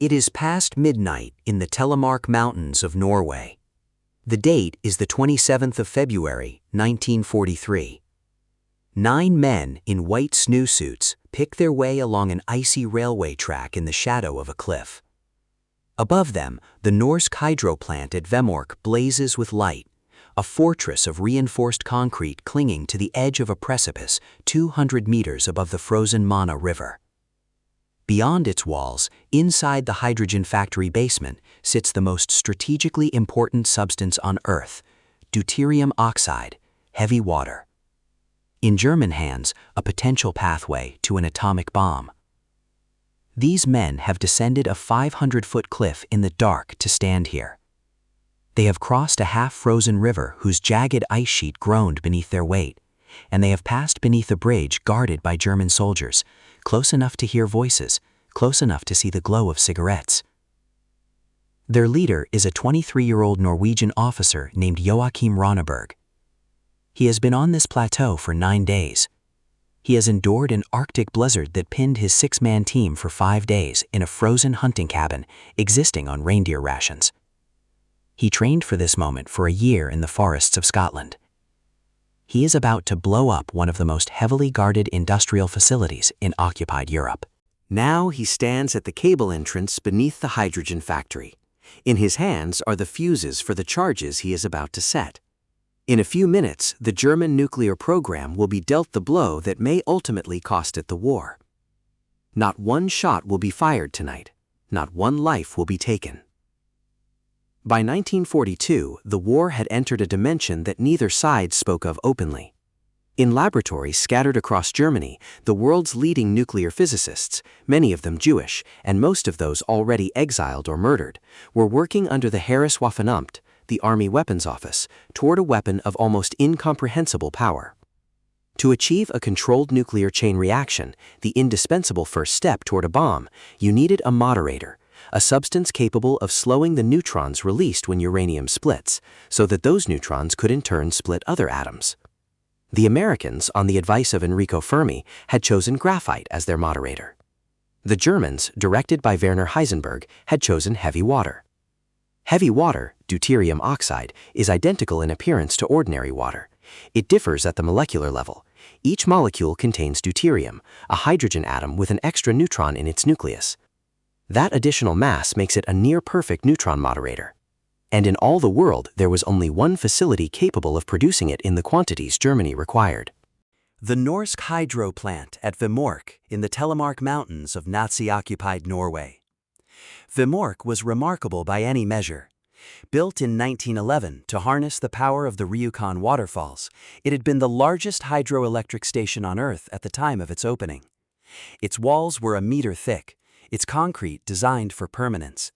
It is past midnight in the Telemark Mountains of Norway. The date is the 27th of February, 1943. 9 men in white snowsuits pick their way along an icy railway track in the shadow of a cliff. Above them, the Norsk hydro plant at Vemork blazes with light, a fortress of reinforced concrete clinging to the edge of a precipice 200 meters above the frozen Mana River. Beyond its walls, inside the hydrogen factory basement, sits the most strategically important substance on Earth, deuterium oxide, heavy water. In German hands, a potential pathway to an atomic bomb. These men have descended a 500-foot cliff in the dark to stand here. They have crossed a half-frozen river whose jagged ice sheet groaned beneath their weight, and they have passed beneath a bridge guarded by German soldiers, close enough to hear voices, close enough to see the glow of cigarettes. Their leader is a 23-year-old Norwegian officer named Joachim Ronneberg. He has been on this plateau for 9 days. He has endured an Arctic blizzard that pinned his 6-man team for 5 days in a frozen hunting cabin existing on reindeer rations. He trained for this moment for a year in the forests of Scotland. He is about to blow up one of the most heavily guarded industrial facilities in occupied Europe. Now he stands at the cable entrance beneath the hydrogen factory. In his hands are the fuses for the charges he is about to set. In a few minutes, the German nuclear program will be dealt the blow that may ultimately cost it the war. Not one shot will be fired tonight. Not one life will be taken. By 1942, the war had entered a dimension that neither side spoke of openly. In laboratories scattered across Germany, the world's leading nuclear physicists, many of them Jewish, and most of those already exiled or murdered, were working under the Heereswaffenamt, the Army Weapons Office, toward a weapon of almost incomprehensible power. To achieve a controlled nuclear chain reaction, the indispensable first step toward a bomb, you needed a moderator, a substance capable of slowing the neutrons released when uranium splits, so that those neutrons could in turn split other atoms. The Americans, on the advice of Enrico Fermi, had chosen graphite as their moderator. The Germans, directed by Werner Heisenberg, had chosen heavy water. Heavy water, deuterium oxide, is identical in appearance to ordinary water. It differs at the molecular level. Each molecule contains deuterium, a hydrogen atom with an extra neutron in its nucleus. That additional mass makes it a near-perfect neutron moderator. And in all the world, there was only one facility capable of producing it in the quantities Germany required. The Norsk hydro plant at Vemork in the Telemark Mountains of Nazi-occupied Norway. Vemork was remarkable by any measure. Built in 1911 to harness the power of the Ryukon waterfalls, it had been the largest hydroelectric station on Earth at the time of its opening. Its walls were a meter thick, its concrete designed for permanence.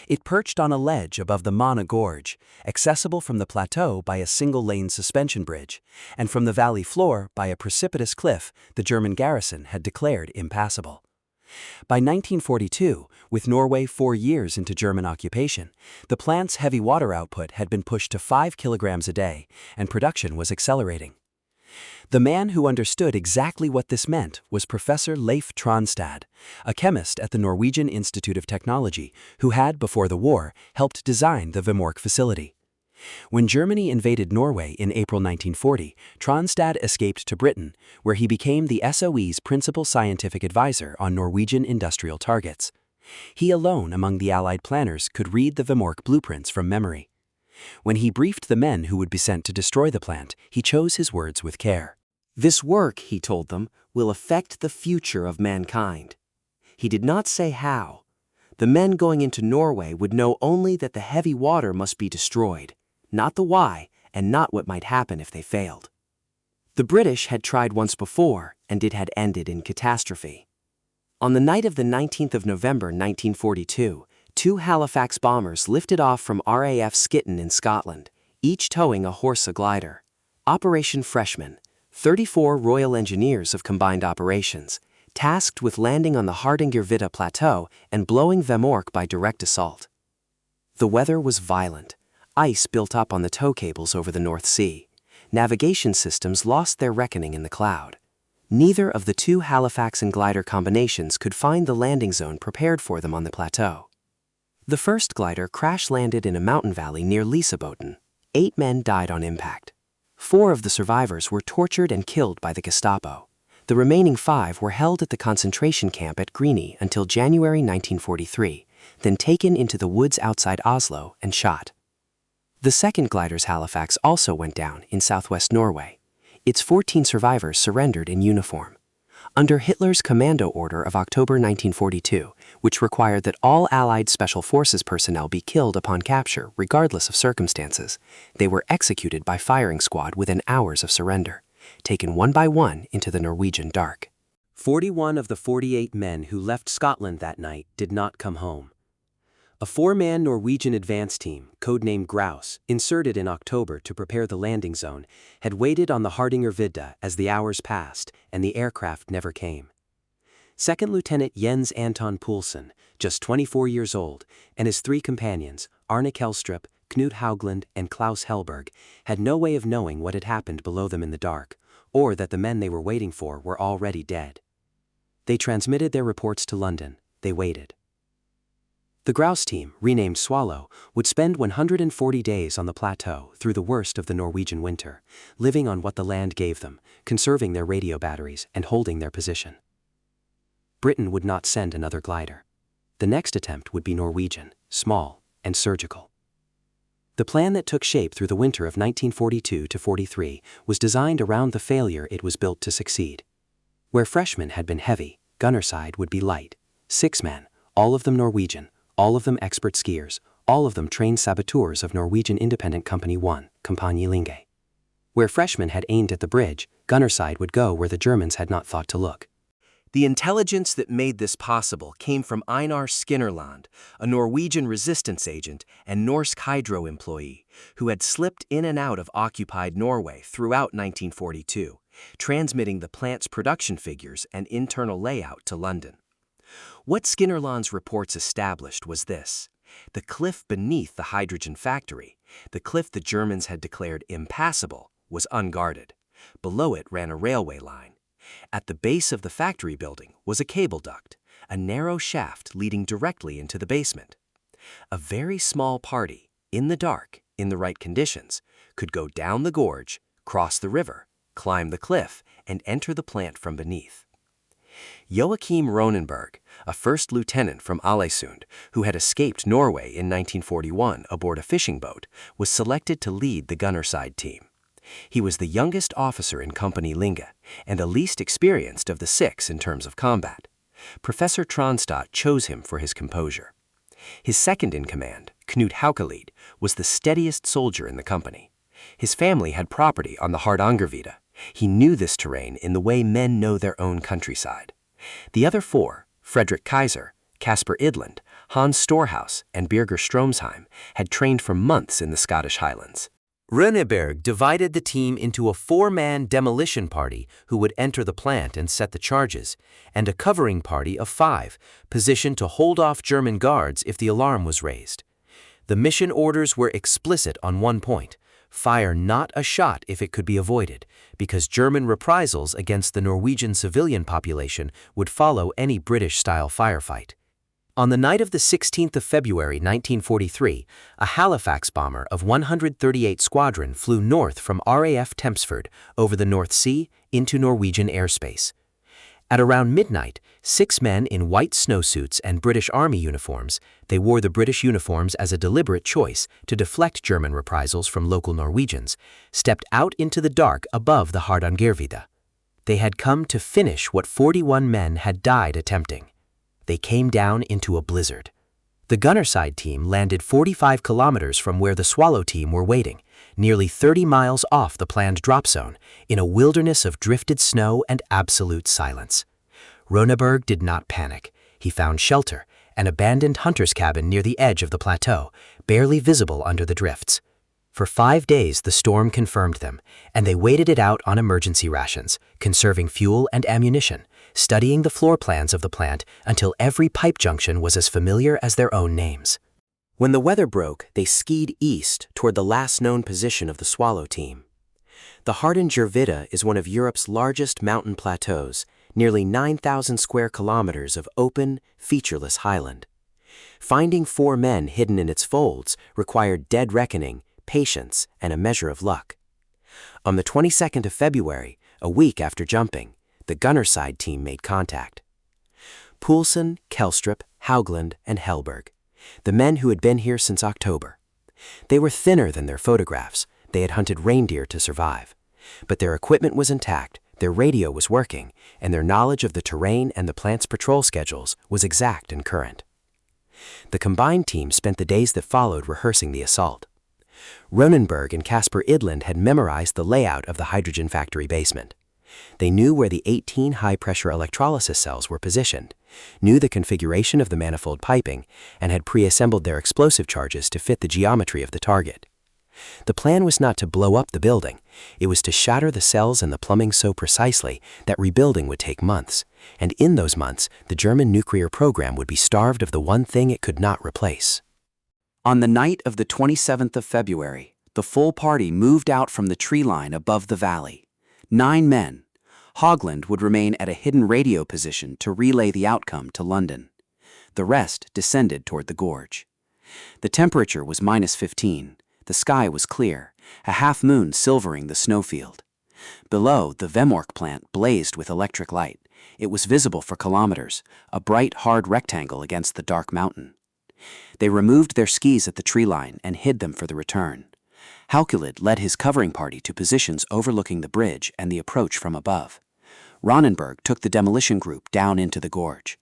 It perched on a ledge above the Mana Gorge, accessible from the plateau by a single-lane suspension bridge, and from the valley floor by a precipitous cliff the German garrison had declared impassable. By 1942, with Norway 4 years into German occupation, the plant's heavy water output had been pushed to 5 kilograms a day, and production was accelerating. The man who understood exactly what this meant was Professor Leif Tronstad, a chemist at the Norwegian Institute of Technology who had, before the war, helped design the Vemork facility. When Germany invaded Norway in April 1940, Tronstad escaped to Britain, where he became the SOE's principal scientific advisor on Norwegian industrial targets. He alone among the Allied planners could read the Vemork blueprints from memory. When he briefed the men who would be sent to destroy the plant, he chose his words with care. This work, he told them, will affect the future of mankind. He did not say how. The men going into Norway would know only that the heavy water must be destroyed, not the why, and not what might happen if they failed. The British had tried once before, and it had ended in catastrophe. On the night of the 19th of November 1942, 2 Halifax bombers lifted off from RAF Skitten in Scotland, each towing a Horsa glider. Operation Freshman, 34 Royal Engineers of Combined Operations, tasked with landing on the Hardangervidda Plateau and blowing Vemork by direct assault. The weather was violent. Ice built up on the tow cables over the North Sea. Navigation systems lost their reckoning in the cloud. Neither of the two Halifax and glider combinations could find the landing zone prepared for them on the plateau. The first glider crash-landed in a mountain valley near Lisaboten. 8 men died on impact. 4 of the survivors were tortured and killed by the Gestapo. The remaining 5 were held at the concentration camp at Greenie until January 1943, then taken into the woods outside Oslo and shot. The second glider's Halifax also went down in southwest Norway. Its 14 survivors surrendered in uniform. Under Hitler's commando order of October 1942, which required that all Allied Special Forces personnel be killed upon capture, regardless of circumstances, they were executed by firing squad within hours of surrender, taken one by one into the Norwegian dark. 41 of the 48 men who left Scotland that night did not come home. A 4-man Norwegian advance team, codenamed Grouse, inserted in October to prepare the landing zone, had waited on the Hardangervidda as the hours passed and the aircraft never came. Second Lieutenant Jens Anton Poulsen, just 24 years old, and his 3 companions, Arne Kjellstrup, Knut Haugland, and Klaus Hellberg, had no way of knowing what had happened below them in the dark, or that the men they were waiting for were already dead. They transmitted their reports to London. They waited. The Grouse team, renamed Swallow, would spend 140 days on the plateau through the worst of the Norwegian winter, living on what the land gave them, conserving their radio batteries and holding their position. Britain would not send another glider. The next attempt would be Norwegian, small, and surgical. The plan that took shape through the winter of 1942-43 was designed around the failure it was built to succeed. Where Freshman had been heavy, Gunnerside would be light. 6 men, all of them Norwegian, all of them expert skiers, all of them trained saboteurs of Norwegian Independent Company 1, Kompani Linge. Where Freshman had aimed at the bridge, Gunnerside would go where the Germans had not thought to look. The intelligence that made this possible came from Einar Skinnerland, a Norwegian resistance agent and Norsk Hydro employee, who had slipped in and out of occupied Norway throughout 1942, transmitting the plant's production figures and internal layout to London. What Skinnerland's reports established was this: the cliff beneath the hydrogen factory, the cliff the Germans had declared impassable, was unguarded. Below it ran a railway line. At the base of the factory building was a cable duct, a narrow shaft leading directly into the basement. A very small party, in the dark, in the right conditions, could go down the gorge, cross the river, climb the cliff, and enter the plant from beneath. Joachim Ronenberg, a first lieutenant from Ålesund who had escaped Norway in 1941 aboard a fishing boat, was selected to lead the Gunnerside team. He was the youngest officer in Kompani Linge and the least experienced of the 6 in terms of combat. Professor Tronstad chose him for his composure. His second in command, Knut Haugland, was the steadiest soldier in the company. His family had property on the Hardangervidda. He knew this terrain in the way men know their own countryside. The other 4, Frederick Kaiser, Casper Idland, Hans Storhaus, and Birger Stromsheim, had trained for months in the Scottish Highlands. Ronneberg divided the team into a 4-man demolition party who would enter the plant and set the charges, and a covering party of 5, positioned to hold off German guards if the alarm was raised. The mission orders were explicit on one point: fire not a shot if it could be avoided, because German reprisals against the Norwegian civilian population would follow any British-style firefight. On the night of the 16th of February 1943, a Halifax bomber of 138 Squadron flew north from RAF Tempsford over the North Sea into Norwegian airspace. At around midnight, 6 men in white snowsuits and British Army uniforms — they wore the British uniforms as a deliberate choice to deflect German reprisals from local Norwegians — stepped out into the dark above the Hardangervidda. They had come to finish what 41 men had died attempting. They came down into a blizzard. The Gunnerside team landed 45 kilometers from where the Swallow team were waiting, nearly 30 miles off the planned drop zone, in a wilderness of drifted snow and absolute silence. Ronneberg did not panic. He found shelter, an abandoned hunter's cabin near the edge of the plateau, barely visible under the drifts. For 5 days the storm confirmed them, and they waited it out on emergency rations, conserving fuel and ammunition, studying the floor plans of the plant until every pipe junction was as familiar as their own names. When the weather broke, they skied east toward the last known position of the Swallow team. The Hardanger is one of Europe's largest mountain plateaus, nearly 9,000 square kilometers of open, featureless highland. Finding 4 men hidden in its folds required dead reckoning, patience, and a measure of luck. On the 22nd of February, a week after jumping, the Gunnerside team made contact. Poulsen, Kelstrup, Haugland, and Helberg, the men who had been here since October. They were thinner than their photographs. They had hunted reindeer to survive. But their equipment was intact, their radio was working, and their knowledge of the terrain and the plant's patrol schedules was exact and current. The combined team spent the days that followed rehearsing the assault. Ronenberg and Casper Idland had memorized the layout of the hydrogen factory basement. They knew where the 18 high-pressure electrolysis cells were positioned, knew the configuration of the manifold piping, and had pre-assembled their explosive charges to fit the geometry of the target. The plan was not to blow up the building. It was to shatter the cells and the plumbing so precisely that rebuilding would take months, and in those months, the German nuclear program would be starved of the one thing it could not replace. On the night of the 27th of February, the full party moved out from the tree line above the valley. 9 men. Haugland would remain at a hidden radio position to relay the outcome to London. The rest descended toward the gorge. The temperature was -15. The sky was clear, a half-moon silvering the snowfield. Below, the Vemork plant blazed with electric light. It was visible for kilometers, a bright, hard rectangle against the dark mountain. They removed their skis at the tree line and hid them for the return. Haukelid led his covering party to positions overlooking the bridge and the approach from above. Ronenberg took the demolition group down into the gorge.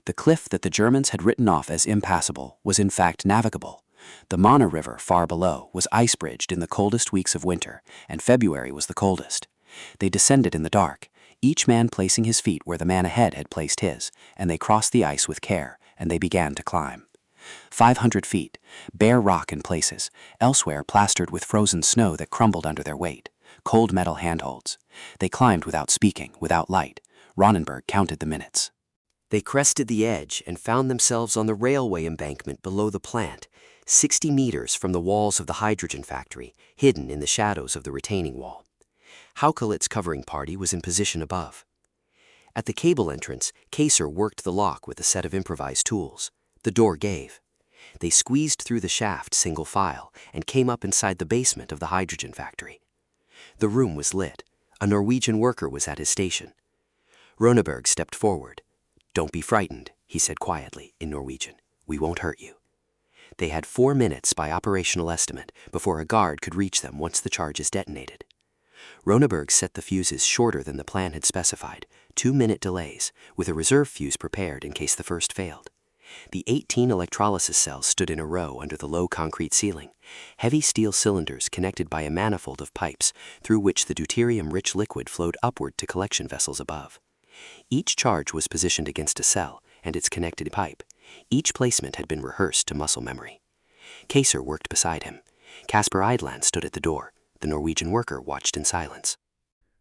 The cliff that the Germans had written off as impassable was in fact navigable. The Mana River far below was ice-bridged in the coldest weeks of winter, and February was the coldest. They descended in the dark, each man placing his feet where the man ahead had placed his, and they crossed the ice with care, and they began to climb. 500 feet, bare rock in places, elsewhere plastered with frozen snow that crumbled under their weight, cold metal handholds. They climbed without speaking, without light. Ronenberg counted the minutes. They crested the edge and found themselves on the railway embankment below the plant, 60 meters from the walls of the hydrogen factory, hidden in the shadows of the retaining wall. Haukelit's covering party was in position above. At the cable entrance, Kaser worked the lock with a set of improvised tools. The door gave. They squeezed through the shaft single file and came up inside the basement of the hydrogen factory. The room was lit. A Norwegian worker was at his station. Ronenberg stepped forward. "Don't be frightened," he said quietly in Norwegian. "We won't hurt you." They had 4 minutes by operational estimate before a guard could reach them once the charges detonated. Ronenberg set the fuses shorter than the plan had specified, 2-minute delays, with a reserve fuse prepared in case the first failed. The 18 electrolysis cells stood in a row under the low concrete ceiling, heavy steel cylinders connected by a manifold of pipes through which the deuterium-rich liquid flowed upward to collection vessels above. Each charge was positioned against a cell and its connected pipe. Each placement had been rehearsed to muscle memory. Kaser worked beside him. Casper Idland stood at the door. The Norwegian worker watched in silence.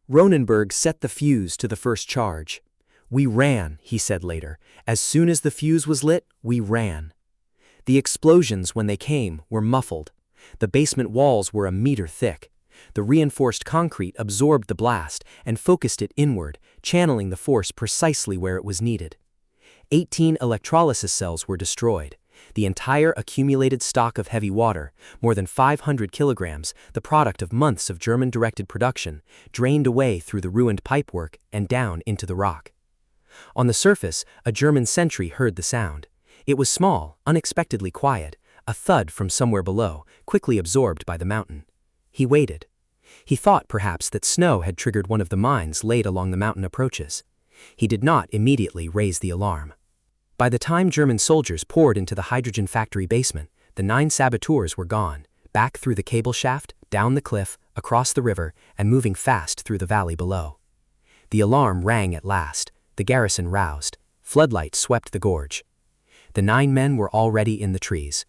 Ronenberg set the fuse to the first charge. "We ran," he said later. "As soon as the fuse was lit, we ran." The explosions, when they came, were muffled. The basement walls were a meter thick. The reinforced concrete absorbed the blast and focused it inward, channeling the force precisely where it was needed. 18 electrolysis cells were destroyed. The entire accumulated stock of heavy water, more than 500 kilograms, the product of months of German-directed production, drained away through the ruined pipework and down into the rock. On the surface, a German sentry heard the sound. It was small, unexpectedly quiet, a thud from somewhere below, quickly absorbed by the mountain. He waited. He thought perhaps that snow had triggered one of the mines laid along the mountain approaches. He did not immediately raise the alarm. By the time German soldiers poured into the hydrogen factory basement, the 9 saboteurs were gone, back through the cable shaft, down the cliff, across the river, and moving fast through the valley below. The alarm rang at last. The garrison roused. Floodlights swept the gorge. The 9 men were already in the trees.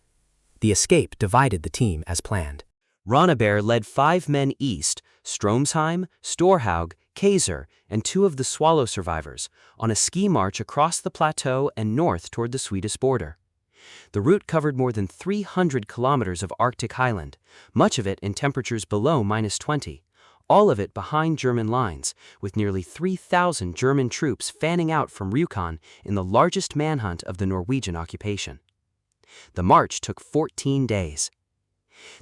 The escape divided the team as planned. Ronenberg led 5 men east, Stromsheim, Storhaug, Kaser, and 2 of the Swallow survivors, on a ski march across the plateau and north toward the Swedish border. The route covered more than 300 kilometers of Arctic highland, much of it in temperatures below -20. all of it behind German lines, with nearly 3,000 German troops fanning out from Rjukan in the largest manhunt of the Norwegian occupation. The march took 14 days.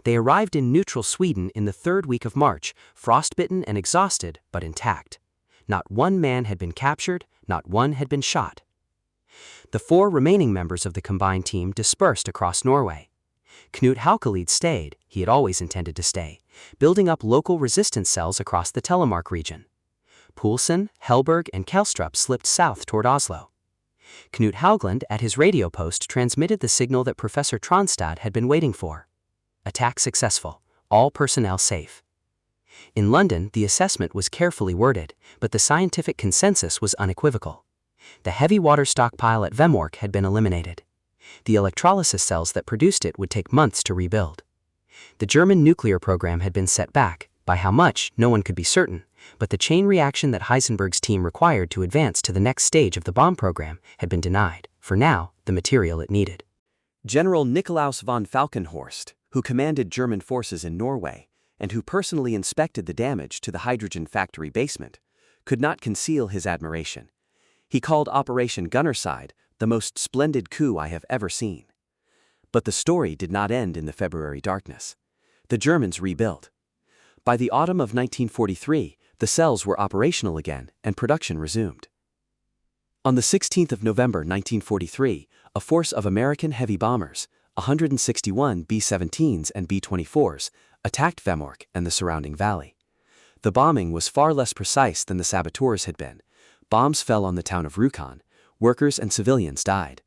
They arrived in neutral Sweden in the third week of March, frostbitten and exhausted, but intact. Not one man had been captured, not one had been shot. The 4 remaining members of the combined team dispersed across Norway. Knut Haukelid stayed, he had always intended to stay, building up local resistance cells across the Telemark region. Poulsen, Helberg, and Kelstrup slipped south toward Oslo. Knut Haugland at his radio post transmitted the signal that Professor Tronstad had been waiting for. Attack successful, all personnel safe. In London, the assessment was carefully worded, but the scientific consensus was unequivocal. The heavy water stockpile at Vemork had been eliminated. The electrolysis cells that produced it would take months to rebuild. The German nuclear program had been set back, by how much, no one could be certain, but the chain reaction that Heisenberg's team required to advance to the next stage of the bomb program had been denied, for now, the material it needed. General Nikolaus von Falkenhorst, who commanded German forces in Norway, and who personally inspected the damage to the hydrogen factory basement, could not conceal his admiration. He called Operation Gunnerside the most splendid coup I have ever seen. But the story did not end in the February darkness. The Germans rebuilt. By the autumn of 1943, the cells were operational again and production resumed. On the 16th of November 1943, a force of American heavy bombers, 161 B-17s and B-24s, attacked Vemork and the surrounding valley. The bombing was far less precise than the saboteurs had been. Bombs fell on the town of Rjukan. Workers and civilians died.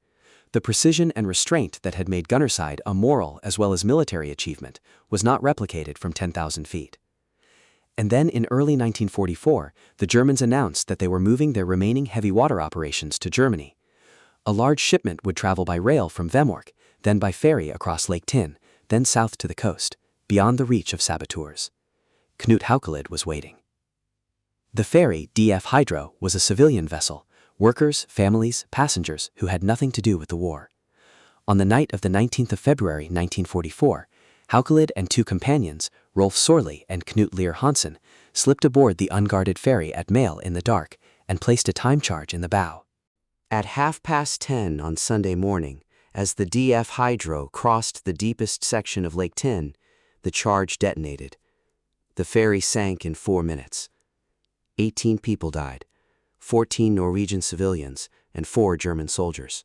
The precision and restraint that had made Gunnerside a moral as well as military achievement was not replicated from 10,000 feet. And then in early 1944, the Germans announced that they were moving their remaining heavy water operations to Germany. A large shipment would travel by rail from Vemork, then by ferry across Lake Tinn, then south to the coast, beyond the reach of saboteurs. Knut Haukelid was waiting. The ferry, DF Hydro, was a civilian vessel, workers, families, passengers who had nothing to do with the war. On the night of the 19th of February 1944, Haukelid and 2 companions, Rolf Sorley and Knut Lear Hansen, slipped aboard the unguarded ferry at Mail in the dark and placed a time charge in the bow. At 10:30 on Sunday morning, as the DF Hydro crossed the deepest section of Lake Tinn, the charge detonated. The ferry sank in 4 minutes. 18 people died, 14 Norwegian civilians and 4 German soldiers.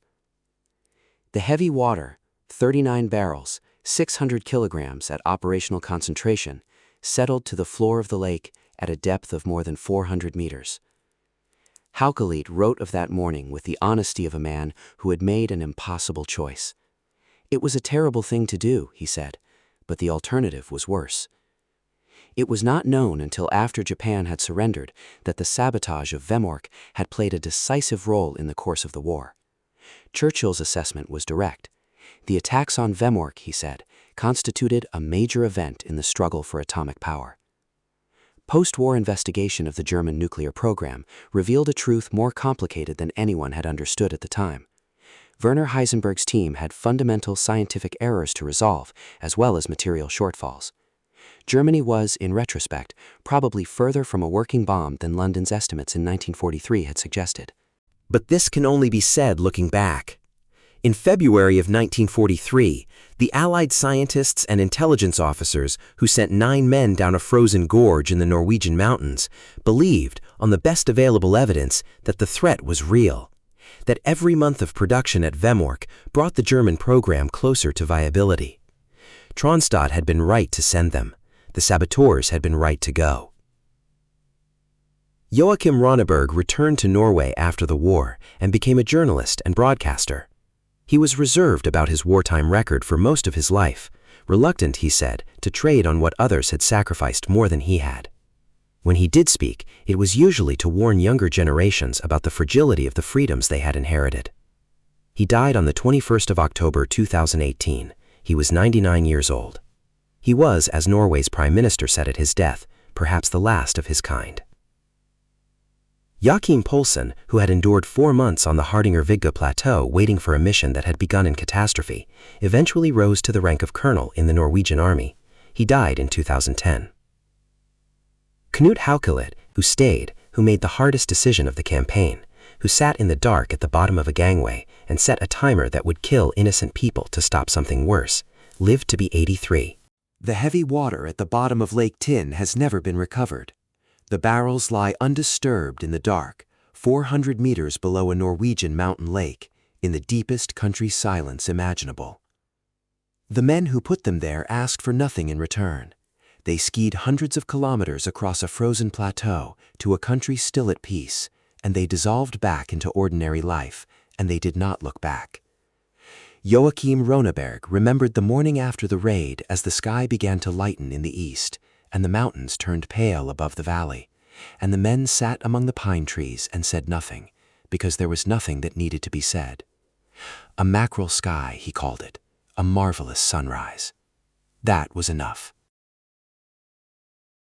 The heavy water, 39 barrels, 600 kilograms at operational concentration, settled to the floor of the lake at a depth of more than 400 meters. Haukelid wrote of that morning with the honesty of a man who had made an impossible choice. It was a terrible thing to do, he said, but the alternative was worse. It was not known until after Japan had surrendered that the sabotage of Vemork had played a decisive role in the course of the war. Churchill's assessment was direct. The attacks on Vemork, he said, constituted a major event in the struggle for atomic power. Post-war investigation of the German nuclear program revealed a truth more complicated than anyone had understood at the time. Werner Heisenberg's team had fundamental scientific errors to resolve, as well as material shortfalls. Germany was, in retrospect, probably further from a working bomb than London's estimates in 1943 had suggested. But this can only be said looking back. In February of 1943, the Allied scientists and intelligence officers who sent 9 men down a frozen gorge in the Norwegian mountains believed, on the best available evidence, that the threat was real, that every month of production at Vemork brought the German program closer to viability. Tronstad had been right to send them. The saboteurs had been right to go. Joachim Ronneberg returned to Norway after the war and became a journalist and broadcaster. He was reserved about his wartime record for most of his life, reluctant, he said, to trade on what others had sacrificed more than he had. When he did speak, it was usually to warn younger generations about the fragility of the freedoms they had inherited. He died on the 21st of October 2018. He was 99 years old. He was, as Norway's Prime Minister said at his death, perhaps the last of his kind. Joachim Poulsen, who had endured 4 months on the Hardanger-Vigga plateau waiting for a mission that had begun in catastrophe, eventually rose to the rank of colonel in the Norwegian army. He died in 2010. Knut Haukelet, who stayed, who made the hardest decision of the campaign, who sat in the dark at the bottom of a gangway and set a timer that would kill innocent people to stop something worse, lived to be 83. The heavy water at the bottom of Lake Tin has never been recovered. The barrels lie undisturbed in the dark, 400 meters below a Norwegian mountain lake, in the deepest country silence imaginable. The men who put them there asked for nothing in return. They skied hundreds of kilometers across a frozen plateau to a country still at peace, and they dissolved back into ordinary life, and they did not look back. Joachim Roneberg remembered the morning after the raid as the sky began to lighten in the east, and the mountains turned pale above the valley, and the men sat among the pine trees and said nothing, because there was nothing that needed to be said. A mackerel sky, he called it, a marvelous sunrise. That was enough.